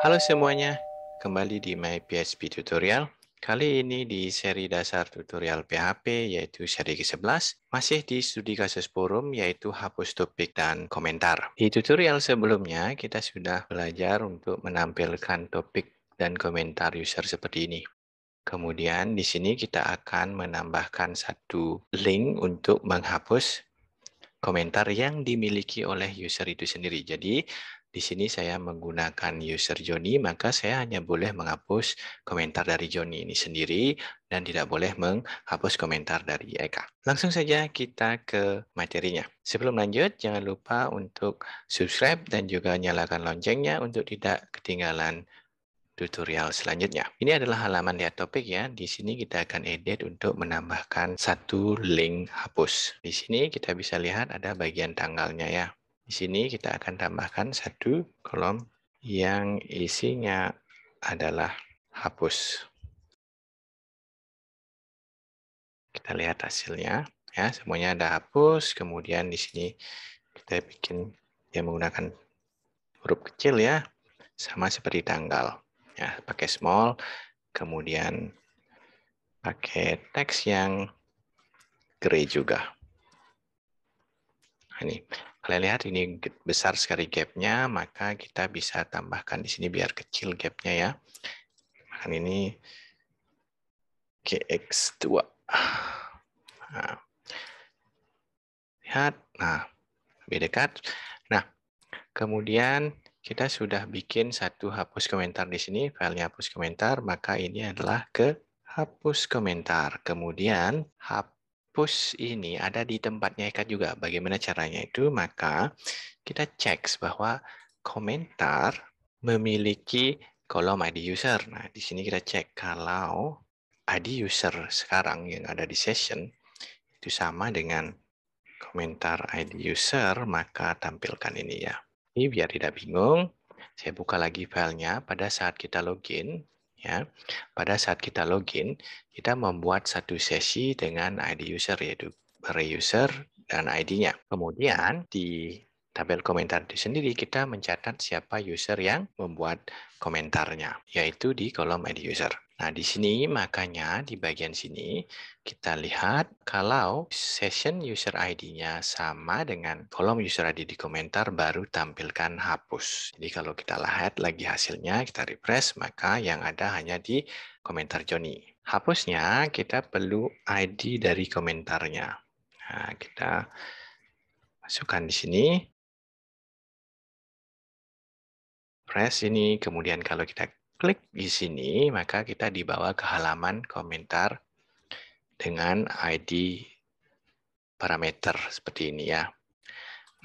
Halo semuanya, kembali di MyPHP Tutorial. Kali ini di seri dasar tutorial PHP yaitu seri ke-11, masih di studi kasus forum yaitu hapus topik dan komentar. Di tutorial sebelumnya kita sudah belajar untuk menampilkan topik dan komentar user seperti ini. Kemudian di sini kita akan menambahkan satu link untuk menghapus komentar yang dimiliki oleh user itu sendiri. Jadi di sini saya menggunakan user Joni, maka saya hanya boleh menghapus komentar dari Joni ini sendiri dan tidak boleh menghapus komentar dari Eka. Langsung saja kita ke materinya. Sebelum lanjut, jangan lupa untuk subscribe dan juga nyalakan loncengnya untuk tidak ketinggalan tutorial selanjutnya. Ini adalah halaman lihat topik ya. Di sini kita akan edit untuk menambahkan satu link hapus. Di sini kita bisa lihat ada bagian tanggalnya ya. Di sini kita akan tambahkan satu kolom yang isinya adalah hapus. Kita lihat hasilnya ya, semuanya ada hapus. Kemudian di sini kita bikin dia menggunakan huruf kecil ya, sama seperti tanggal. Ya, pakai small, kemudian pakai teks yang gray juga. Nah, ini kalian lihat ini besar sekali gapnya, maka kita bisa tambahkan di sini biar kecil gapnya ya. Nah, ini GX2. Nah, lihat, nah lebih dekat. Nah, kemudian kita sudah bikin satu hapus komentar di sini, filenya hapus komentar, maka ini adalah ke hapus komentar. Kemudian hapus ini ada di tempatnya Eka juga. Bagaimana caranya itu? Maka kita cek bahwa komentar memiliki kolom ID user. Nah, di sini kita cek kalau ID user sekarang yang ada di session itu sama dengan komentar ID user, maka tampilkan ini ya. Ini biar tidak bingung, saya buka lagi filenya pada saat kita login. Ya, pada saat kita login, kita membuat satu sesi dengan ID user, yaitu array user dan ID-nya. Kemudian di tabel komentar itu sendiri kita mencatat siapa user yang membuat komentarnya, yaitu di kolom ID user. Nah, di sini makanya di bagian sini kita lihat kalau session user ID-nya sama dengan kolom user ID di komentar baru tampilkan hapus. Jadi kalau kita lihat lagi hasilnya, kita refresh, maka yang ada hanya di komentar Joni. Hapusnya kita perlu ID dari komentarnya. Nah, kita masukkan di sini. Press ini, kemudian kalau kita klik di sini, maka kita dibawa ke halaman komentar dengan ID parameter seperti ini ya.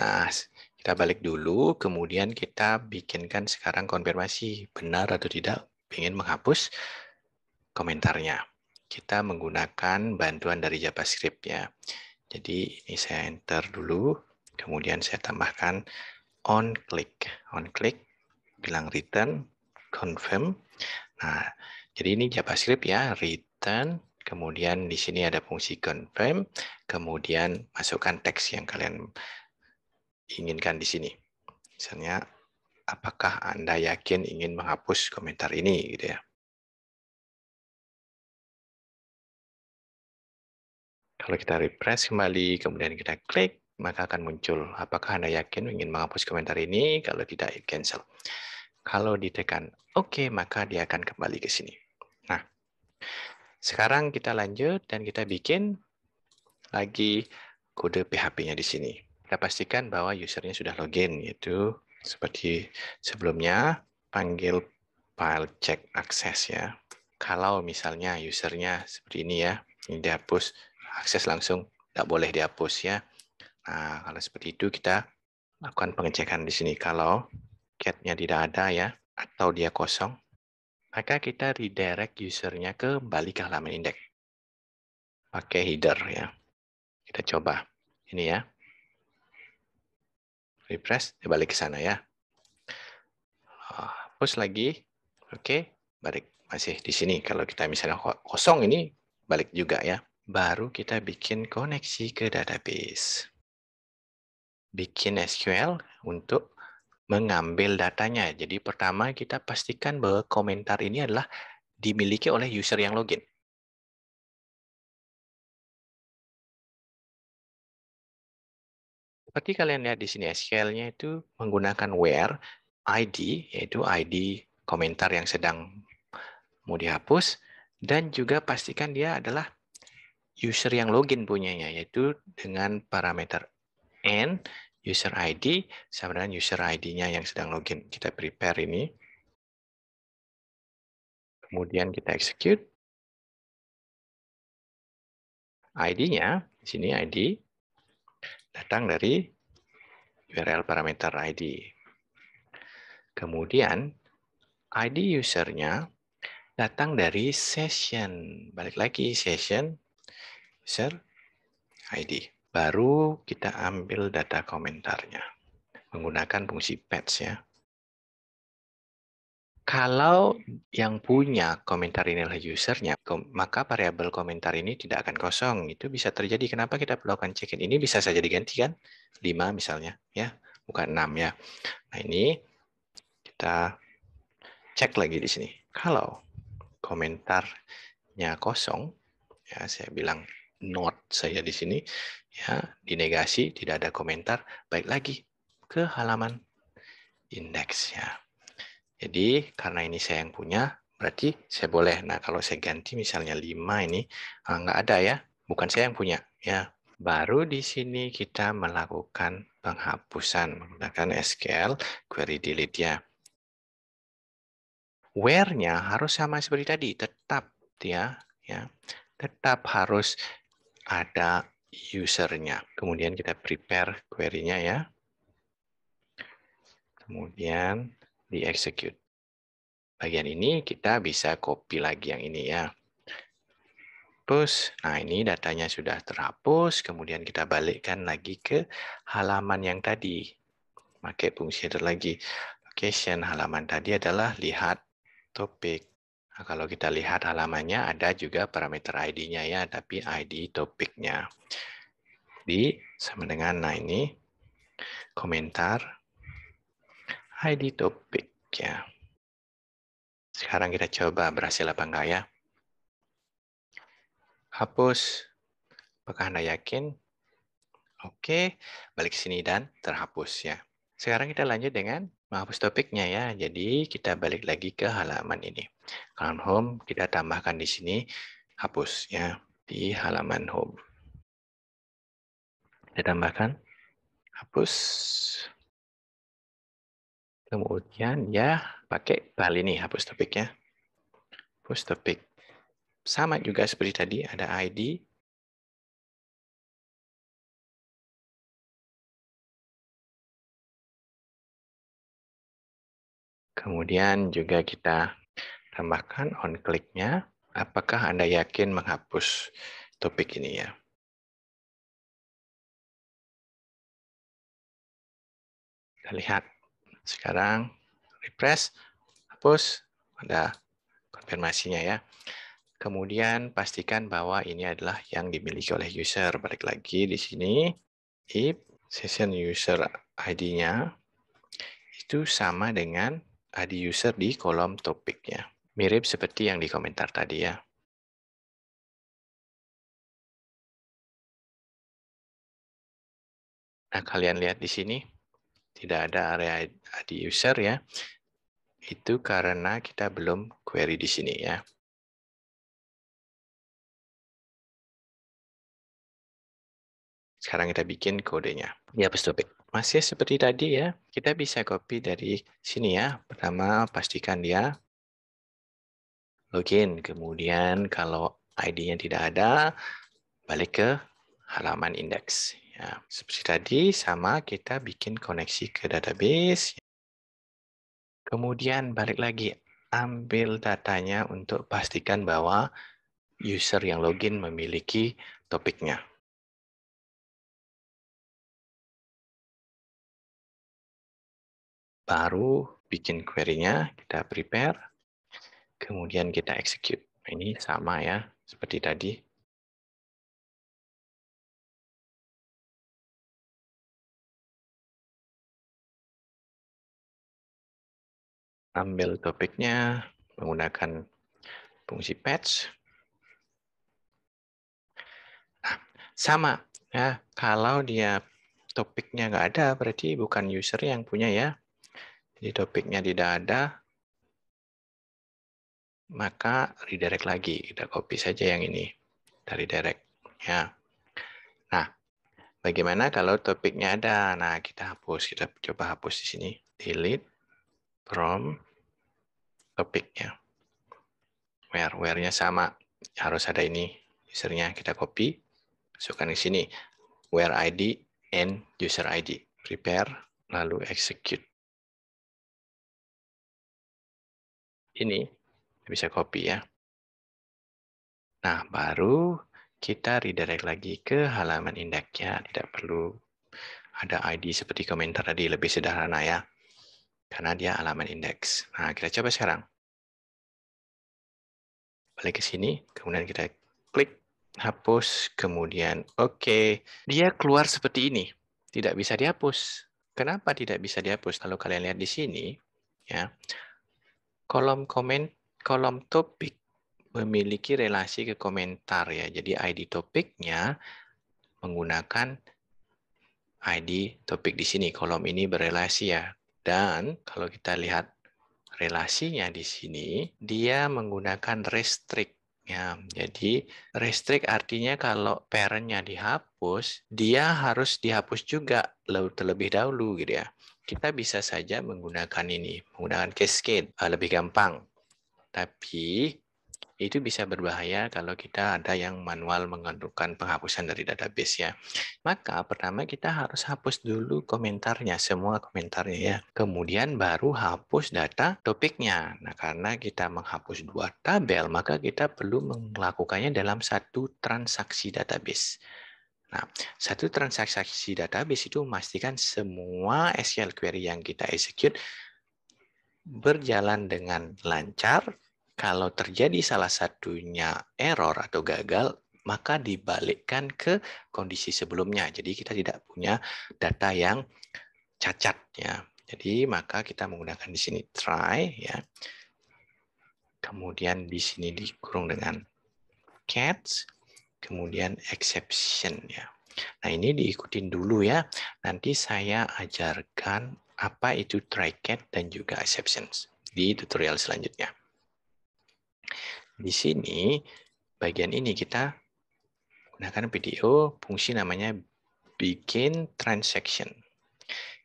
Nah, kita balik dulu, kemudian kita bikinkan sekarang konfirmasi benar atau tidak ingin menghapus komentarnya. Kita menggunakan bantuan dari JavaScript ya. Jadi ini saya enter dulu, kemudian saya tambahkan on click. On click, bilang return, confirm. Nah, jadi ini JavaScript ya, return, kemudian di sini ada fungsi confirm, kemudian masukkan teks yang kalian inginkan di sini. Misalnya, apakah Anda yakin ingin menghapus komentar ini gitu ya. Kalau kita refresh kembali, kemudian kita klik, maka akan muncul apakah Anda yakin ingin menghapus komentar ini, kalau tidak cancel. Kalau ditekan OK, maka dia akan kembali ke sini. Nah, sekarang kita lanjut dan kita bikin lagi kode PHP-nya di sini. Kita pastikan bahwa usernya sudah login, yaitu seperti sebelumnya, panggil file check access ya. Kalau misalnya usernya seperti ini ya, ini dihapus, akses langsung, tidak boleh dihapus ya. Nah, kalau seperti itu kita lakukan pengecekan di sini. Kalau get-nya tidak ada ya, atau dia kosong, maka kita redirect usernya kembali ke halaman index. Pakai header ya. Kita coba. Ini ya. Refresh, balik ke sana ya. Hapus lagi. Oke, balik. Masih di sini. Kalau kita misalnya kosong ini, balik juga ya. Baru kita bikin koneksi ke database. Bikin SQL untuk mengambil datanya. Jadi pertama kita pastikan bahwa komentar ini adalah dimiliki oleh user yang login. Seperti kalian lihat di sini SQL-nya itu menggunakan where ID, yaitu ID komentar yang sedang mau dihapus, dan juga pastikan dia adalah user yang login punyanya, yaitu dengan parameter n user ID sama dengan user ID-nya yang sedang login. Kita prepare ini, kemudian kita execute. ID-nya, di sini ID, datang dari URL parameter ID. Kemudian, ID usernya datang dari session. Balik lagi, session, user, ID. Baru kita ambil data komentarnya menggunakan fungsi patch ya. Kalau yang punya komentar ini adalah usernya, maka variabel komentar ini tidak akan kosong. Itu bisa terjadi. Kenapa kita perlukan check-in? Ini bisa saja diganti kan? 5 misalnya, ya, bukan 6 ya. Nah ini kita cek lagi di sini. Kalau komentarnya kosong, ya saya bilang not saya di sini, ya dinegasi, tidak ada komentar, baik lagi ke halaman indeks ya. Jadi karena ini saya yang punya, berarti saya boleh. Nah kalau saya ganti misalnya 5 ini, nggak ada ya, bukan saya yang punya ya. Baru di sini kita melakukan penghapusan menggunakan SQL query delete ya. Where-nya harus sama seperti tadi, tetap ya, tetap harus ada usernya. Kemudian kita prepare query-nya ya. Kemudian di-execute. Bagian ini kita bisa copy lagi yang ini ya. Terus, nah ini datanya sudah terhapus, kemudian kita balikkan lagi ke halaman yang tadi. Pakai fungsi header lagi. Location halaman tadi adalah lihat topik. Nah, kalau kita lihat halamannya ada juga parameter ID-nya ya, tapi ID topiknya. Di sama dengan, nah ini komentar ID topik ya. Sekarang kita coba berhasil apa enggak ya. Hapus. Apakah Anda yakin? Oke, balik ke sini dan terhapus ya. Sekarang kita lanjut dengan menghapus topiknya ya. Jadi kita balik lagi ke halaman ini. Halaman home kita tambahkan di sini hapus ya di halaman home. Kita tambahkan hapus. Kemudian ya pakai file ini hapus topiknya. Hapus topik. Sama juga seperti tadi ada ID. Kemudian juga kita tambahkan on click-nya. Apakah Anda yakin menghapus topik ini ya? Kita lihat. Sekarang refresh, hapus, ada konfirmasinya ya. Kemudian pastikan bahwa ini adalah yang dimiliki oleh user. Balik lagi di sini, if session user ID-nya itu sama dengan ID user di kolom topiknya. Mirip seperti yang di komentar tadi ya. Nah, kalian lihat di sini, tidak ada area ID user ya. Itu karena kita belum query di sini ya. Sekarang kita bikin kodenya. Dihapus topik. Masih seperti tadi ya, kita bisa copy dari sini ya. Pertama, pastikan dia login. Kemudian kalau ID-nya tidak ada, balik ke halaman indeks. Ya, seperti tadi, sama kita bikin koneksi ke database. Kemudian balik lagi, ambil datanya untuk pastikan bahwa user yang login memiliki topiknya. Baru bikin query-nya, kita prepare, kemudian kita execute. Ini sama ya, seperti tadi. ambil topiknya menggunakan fungsi patch. Nah, sama ya, kalau dia topiknya nggak ada, berarti bukan user yang punya ya. Jadi topiknya tidak ada, maka redirect lagi. Kita copy saja yang ini, kita redirect. Ya. Nah, bagaimana kalau topiknya ada? Nah, kita hapus. Kita coba hapus di sini. Delete from topiknya. Where-nya sama. Harus ada ini. Usernya kita copy. Masukkan di sini. Where ID and user ID. Prepare, lalu execute. Ini bisa copy ya. Nah, baru kita redirect lagi ke halaman indeksnya. Tidak perlu ada ID seperti komentar tadi, lebih sederhana ya. Karena dia halaman indeks. Nah, kita coba sekarang. Balik ke sini, kemudian kita klik hapus, kemudian oke. Dia keluar seperti ini. Tidak bisa dihapus. Kenapa tidak bisa dihapus? Kalau kalian lihat di sini, ya, kolom komen, kolom topik memiliki relasi ke komentar ya. Jadi ID topiknya menggunakan ID topik di sini. Kolom ini berelasi ya. Dan kalau kita lihat relasinya di sini, dia menggunakan restrict. Ya, jadi restrict artinya kalau parent-nya dihapus, dia harus dihapus juga terlebih dahulu gitu ya. Kita bisa saja menggunakan ini, menggunakan cascade, lebih gampang. Tapi itu bisa berbahaya kalau kita ada yang manual mengadukan penghapusan dari database ya. Maka pertama kita harus hapus dulu komentarnya, semua komentarnya ya. Kemudian baru hapus data topiknya. Nah, karena kita menghapus dua tabel, maka kita perlu melakukannya dalam satu transaksi database. Nah, satu transaksi database itu memastikan semua SQL query yang kita execute berjalan dengan lancar. Kalau terjadi salah satunya error atau gagal, maka dibalikkan ke kondisi sebelumnya. Jadi kita tidak punya data yang cacat ya. Jadi maka kita menggunakan di sini try ya. Kemudian di sini dikurung dengan catch, kemudian exception ya. Nah, ini diikutin dulu ya. Nanti saya ajarkan apa itu try catch dan juga exceptions di tutorial selanjutnya. Di sini, bagian ini kita gunakan video fungsi namanya bikin transaction.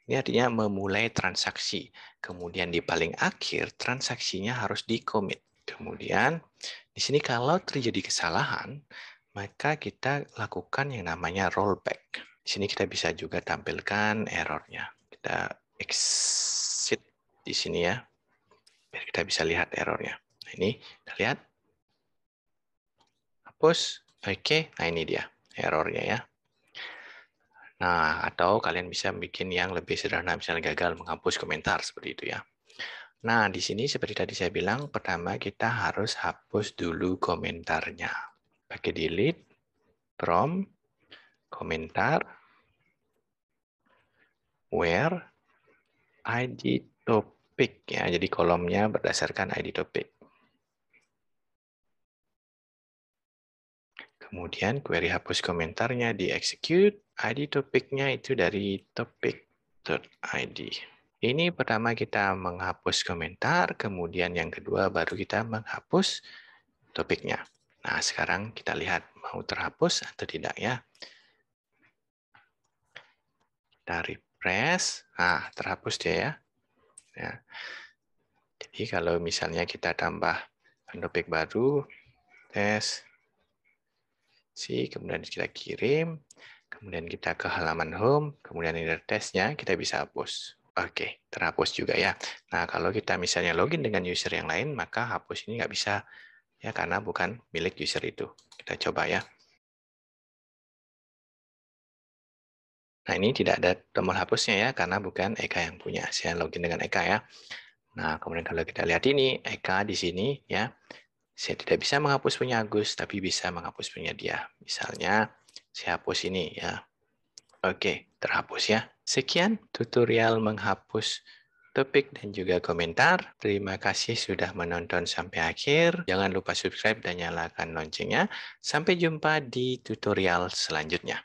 Ini artinya memulai transaksi. Kemudian di paling akhir, transaksinya harus di-commit. Kemudian, di sini kalau terjadi kesalahan, maka kita lakukan yang namanya rollback. Di sini kita bisa juga tampilkan errornya. Kita exit di sini ya, biar kita bisa lihat errornya. Nah, ini kita lihat. Hapus. Oke, nah ini dia errornya ya. Nah, atau kalian bisa bikin yang lebih sederhana, misalnya gagal menghapus komentar seperti itu ya. Nah, di sini seperti tadi saya bilang, pertama kita harus hapus dulu komentarnya. Pakai delete from komentar where ID topik ya. Jadi kolomnya berdasarkan ID topik. Kemudian query hapus komentarnya di execute. ID topiknya itu dari topic.id. Ini pertama kita menghapus komentar, kemudian yang kedua baru kita menghapus topiknya. Nah, sekarang kita lihat mau terhapus atau tidak ya. Kita refresh. Nah, terhapus dia ya. Ya. Jadi kalau misalnya kita tambah topik baru, tes, kemudian kita kirim, kemudian kita ke halaman home, kemudian ini tesnya, kita bisa hapus. Oke, terhapus juga ya. Nah, kalau kita misalnya login dengan user yang lain, maka hapus ini nggak bisa ya karena bukan milik user itu. Kita coba ya. Nah, ini tidak ada tombol hapusnya ya karena bukan Eka yang punya. Saya login dengan Eka ya. Nah, kemudian kalau kita lihat ini Eka di sini ya. Saya tidak bisa menghapus punya Agus, tapi bisa menghapus punya dia. Misalnya saya hapus ini ya. Oke, terhapus ya. Sekian tutorial menghapus topik dan juga komentar. Terima kasih sudah menonton sampai akhir. Jangan lupa subscribe dan nyalakan loncengnya. Sampai jumpa di tutorial selanjutnya.